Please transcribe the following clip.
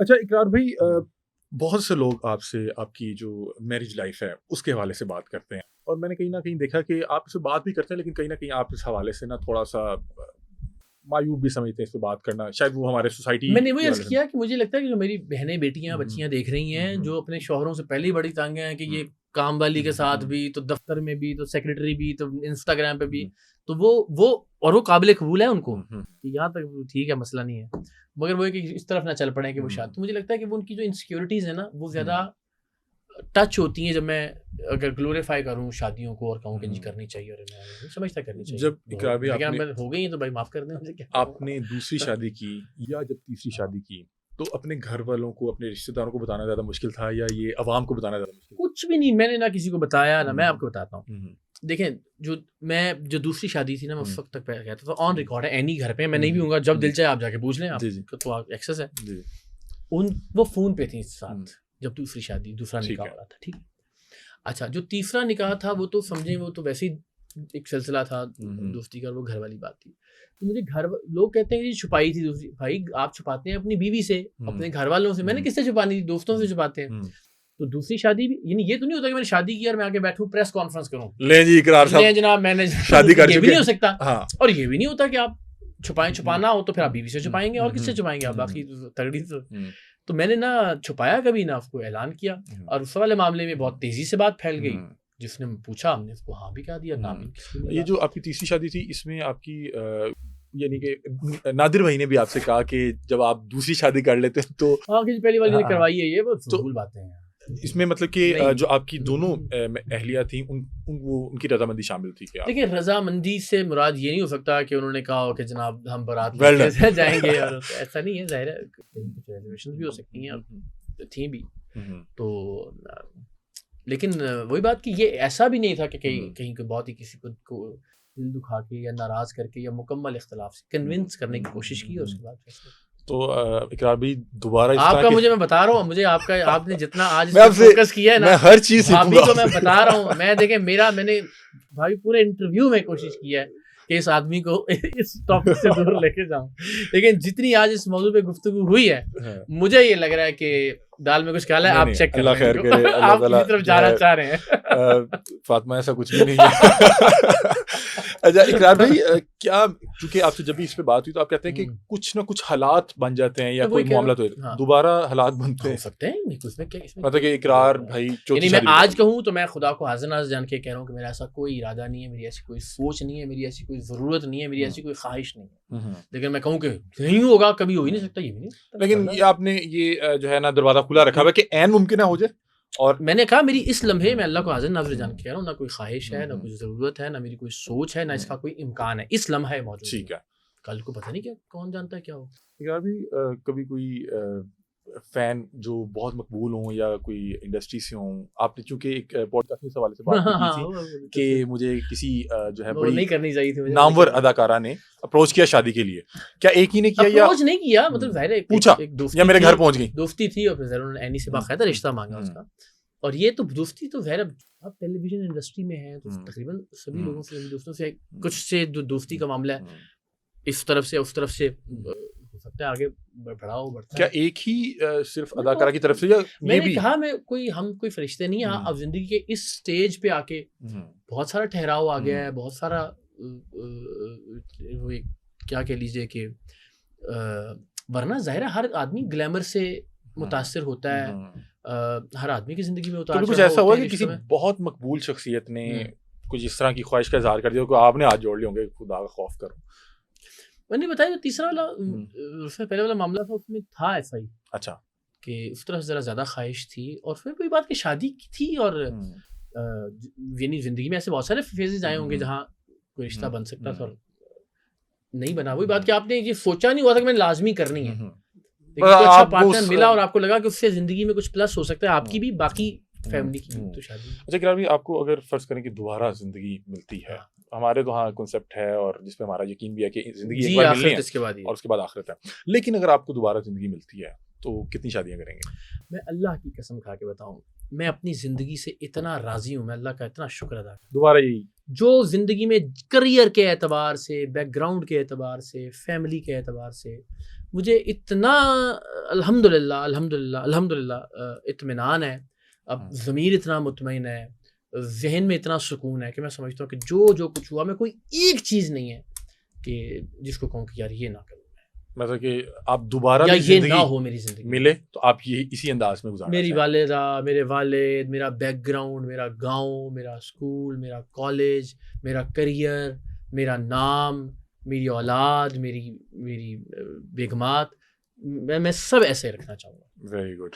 اچھا اقرار بھائی، بہت سے لوگ آپ سے آپ کی جو میرج لائف ہے اس کے حوالے سے بات کرتے ہیں، اور میں نے کہیں نہ کہیں دیکھا کہ آپ اس سے بات بھی کرتے ہیں، لیکن کہیں نہ کہیں آپ اس حوالے سے نا تھوڑا سا مایوب بھی سمجھتے ہیں اس پہ بات کرنا، شاید وہ ہمارے سوسائٹی میں نے وہی کے عرض حوالے سے۔ کیا کہ مجھے لگتا ہے کہ جو میری بہنیں بیٹیاں بچیاں دیکھ رہی ہیں جو اپنے شوہروں سے پہلے ہی بڑی تانگ ہیں کہ یہ کام والی کے ساتھ بھی، تو دفتر میں بھی، تو سیکرٹری بھی، تو انسٹاگرام پہ بھی، تو وہ قابل قبول ہے ان کو کہ یہاں تک ٹھیک ہے، مسئلہ نہیں ہے، مگر وہ کہ اس طرف نہ چل پڑے کہ وہ شاید، تو مجھے لگتا ہے کہ وہ ان کی جو انسیکیورٹیز ہیں نا وہ زیادہ ٹچ ہوتی ہیں جب میں اگر گلوریفائی کروں شادیوں کو اور کہوں کہ جی کرنی چاہیے، اور میں سمجھتا کرنی چاہیے، جب اقرار بھائی لیکن ہو گئی ہیں تو بھائی معاف کر دیں مجھے، کیا آپ نے دوسری شادی کی یا جب تیسری شادی کی تو اپنے گھر والوں کو، اپنے رشتہ داروں کو بتانا زیادہ مشکل تھا یا یہ عوام کو بتانا زیادہ مشکل؟ کچھ بھی نہیں، میں نے نہ کسی کو بتایا نہ میں آپ کو بتاتا ہوں. دیکھیں جو دوسری شادی تھی نا میں اس وقت تک کہتا تھا آن ریکارڈ ہے اینی گھر پہ، میں نہیں بھی ہوں گا، جب دل چاہے آپ جا کے پوچھ لیں، آپ تو ایکسس ہے. وہ فون پہ تھی ساتھ جب دوسرا نکاح ہو رہا تھا. ٹھیک ہے، اچھا جو تیسرا نکاح تھا وہ تو سمجھیں وہ تو ویسے ہی ایک سلسلہ تھا دوستی کا، وہ گھر والی بات تھی. تو مجھے لوگ کہتے ہیں کہ چھپائی تھی دوسری. بھائی آپ چھپاتے ہیں اپنی بیوی سے، اپنے گھر والوں سے، میں نے کس سے چھپانی تھی؟ دوستوں سے چھپاتے ہیں. تو دوسری شادی بھی یعنی یہ تو نہیں ہوتا کہ میں نے شادی کی اور میں آگے بیٹھوں پریس کانفرنس کروں، لیں جی اقرار صاحب لیں جناب میں نے شادی کر چکے، یہ بھی نہیں ہو سکتا. ہاں، اور یہ بھی نہیں ہوتا کہ آپ چھپانا ہو تو پھر آپ بیوی سے چھپائیں گے، اور کس سے چھپائیں گے آپ؟ باقی تگڑی تو میں نے نہ چھپایا کبھی، نہ اس کو اعلان کیا. اور اس والے معاملے میں بہت تیزی سے بات پھیل گئی، جس نے پوچھا ہم نے اس کو ہاں بھی کہہ دیا، نہ بھی. یہ جو آپ کی تیسری شادی تھی اس میں آپ کی یعنی کہ نادر بھائی نے بھی آپ سے کہا کہ جب آپ دوسری شادی کر لیتے تو ہاں کہ پہلی والی نے کروائی ہے، یہ بہت فضول باتیں ہیں. اس میں مطلب کہ جو آپ کی دونوں اہلیہ تھیں ان کی رضامندی شامل تھی کیا؟ دیکھیں رضامندی سے مراد یہ نہیں ہو سکتا کہ انہوں نے کہا ہو کہ جناب ہم بارات میں جائیں گے، اور ایسا نہیں ہے. ظاہر ہے کچھ ریزرویشنز بھی ہو سکتی ہیں اور تھیں بھی. تو لیکن وہی بات کہ یہ ایسا بھی نہیں تھا کہ کہیں کو بہت ہی کسی کو دل دکھا کے یا ناراض کر کے یا مکمل اختلاف سے کنونس کرنے کی کوشش کی، اور اس کے بعد فیصلہ. تو اقرار بھی دوبارہ آپ کا مجھے میں بتا رہا ہوں، مجھے آپ نے جٹنا آج فوکس کیا ہے نا، میں ہر چیز بھابھی کو میں بتا رہا ہوں. میں دیکھیں میں نے بھابھی پورے انٹرویو میں کوشش کی ہے کہ اس آدمی کو اس ٹاپک سے دور لے کے جاؤں، لیکن جتنی آج اس موضوع پہ گفتگو ہوئی ہے مجھے یہ لگ رہا ہے کہ دال میں کچھ کھالا ہے. آپ چیک اللہ خیر کرے، آپ کسی طرف جانا چاہ رہے ہیں. فاطمہ ایسا کچھ بھی نہیں ہے. اچھا اقرار بھائی، کیا چونکہ آپ سے جب بھی اس پہ بات ہوئی تو آپ کہتے ہیں کہ کچھ نہ کچھ حالات بن جاتے ہیں یا کوئی معاملہ تو دوبارہ حالات بنتے ہیں، سکتے ہیں. مطلب کہ اقرار بھائی یعنی میں آج کہوں تو میں خدا کو حاضر ناظر جان کے کہہ رہا ہوں کہ میرا ایسا کوئی ارادہ نہیں ہے، میری ایسی کوئی سوچ نہیں ہے، میری ایسی کوئی ضرورت نہیں ہے، میری ایسی کوئی خواہش نہیں ہے. لیکن میں کہوں کہ نہیں ہوگا، کبھی ہو ہی نہیں سکتا، یہ بھی نہیں. لیکن یہ آپ نے یہ جو ہے نا دروازہ کھلا رکھا ہوا ہے کہ عین ممکن ہے ہو جائے. اور میں نے کہا میری اس لمحے میں اللہ کو حاضر ناظر جان کے کہہ رہا ہوں، نہ کوئی خواہش ہے، نہ کوئی ضرورت ہے، نہ میری کوئی سوچ ہے، نہ اس کا کوئی امکان ہے. اس لمحے موجود. ٹھیک ہے، کل کو پتہ نہیں کیا کون جانتا ہے کیا ہو. یار بھی کبھی کوئی فین جو بہت مقبول ہوں یا کوئی انڈسٹری سے ہوں، آپ نے چونکہ ایک پوڈ کاسٹ کے حوالے سے بات کی تھی کہ مجھے کسی جو ہے بڑی نہیں کرنی چاہیے تھی نامور اداکارہ نے اپروچ کیا شادی کے لیے، کیا ایک ہی نے کیا یا اپروچ نہیں کیا؟ مطلب ظاہر ہے پوچھا یا میرے گھر پہنچ گئی دوستی تھی، اور پھر انہوں نے اینی سے باقاعدہ رشتہ مانگا اس کا. اور یہ تو دوستی تو ظاہر اب ٹیلی ویژن انڈسٹری میں ہے تو تقریباً سبھی لوگوں سے، دوستوں سے کچھ سے دوستی کا معاملہ ہے، اس طرف سے اس طرف سے ہو سکتا ہے آگے بڑھاؤ بڑھتا ہے. کیا ایک ہی صرف اداکارہ کی طرف سے یا میں نے کہا ہم کوئی فرشتے نہیں ہیں. اب زندگی کے اس سٹیج پہ آ کے بہت سارا ٹھہراؤ آ گیا ہے، بہت سارا کیا کہہ لیجیے کہ ورنہ ظاہر ہے ہر آدمی گلیمر سے متاثر ہوتا ہے، ہر آدمی کی زندگی میں اتار کچھ ایسا ہوا کہ کسی بہت مقبول شخصیت نے کچھ اس طرح کی خواہش کا اظہار کر دیا کہ آپ نے ہاتھ جوڑ لیے ہوں گے خدا کا خوف کرو؟ میں نے بتایا جو تیسرا والا اس میں پہلے والا معاملہ تھا اس میں تھا ایسا ہی. اچھا، کہ اس طرح ذرا زیادہ خواہش تھی. اور پھر کوئی بات کہ شادی کی تھی، اور یعنی زندگی میں ایسے بہت سارے فیزز آئے ہوں گے جہاں کوئی رشتہ بن سکتا تھا اور نہیں بنا. وہی بات کہ آپ نے یہ سوچا نہیں ہوا تھا کہ میں لازمی کرنی ہے، لیکن کوئی اچھا پارٹنر ملا اور آپ کو لگا کہ اس سے زندگی میں کچھ پلس ہو سکتا ہے آپ کی بھی باقی فیملی کی تو شادی. اچھا کہ ابھی آپ کو اگر فرض کریں کہ دوبارہ زندگی ملتی ہے، ہمارے تو ہاں کنسیپٹ ہے اور جس پہ ہمارا یقین بھی ہے کہ زندگی ایک بار ملنی ہے اور اس کے بعد آخرت ہے، لیکن اگر آپ کو دوبارہ زندگی ملتی ہے تو کتنی شادیاں کریں گے؟ میں اللہ کی قسم کھا کے بتاؤں، میں اپنی زندگی سے اتنا راضی ہوں، میں اللہ کا اتنا شکر ادا کرتا ہوں. دوبارہ یہی جو زندگی میں کریئر کے اعتبار سے، بیک گراؤنڈ کے اعتبار سے، فیملی کے اعتبار سے مجھے اتنا الحمدللہ اطمینان ہے، اب ضمیر اتنا مطمئن ہے، ذہن میں اتنا سکون ہے کہ میں سمجھتا ہوں کہ جو کچھ ہوا میں کوئی ایک چیز نہیں ہے کہ جس کو کہوں کہ یار یہ نہ کروں، مطلب کہ آپ دوبارہ یا بھی یہ نہ زندگی ہو میری زندگی ملے تو آپ یہ اسی انداز میں گزارنا میری چاہیں؟ والدہ، میرے والد، میرا بیک گراؤنڈ، میرا گاؤں، میرا اسکول، میرا کالج، میرا کریئر، میرا نام، میری اولاد، میری بیگمات، میں سب ایسے رکھنا چاہوں گا. Very good.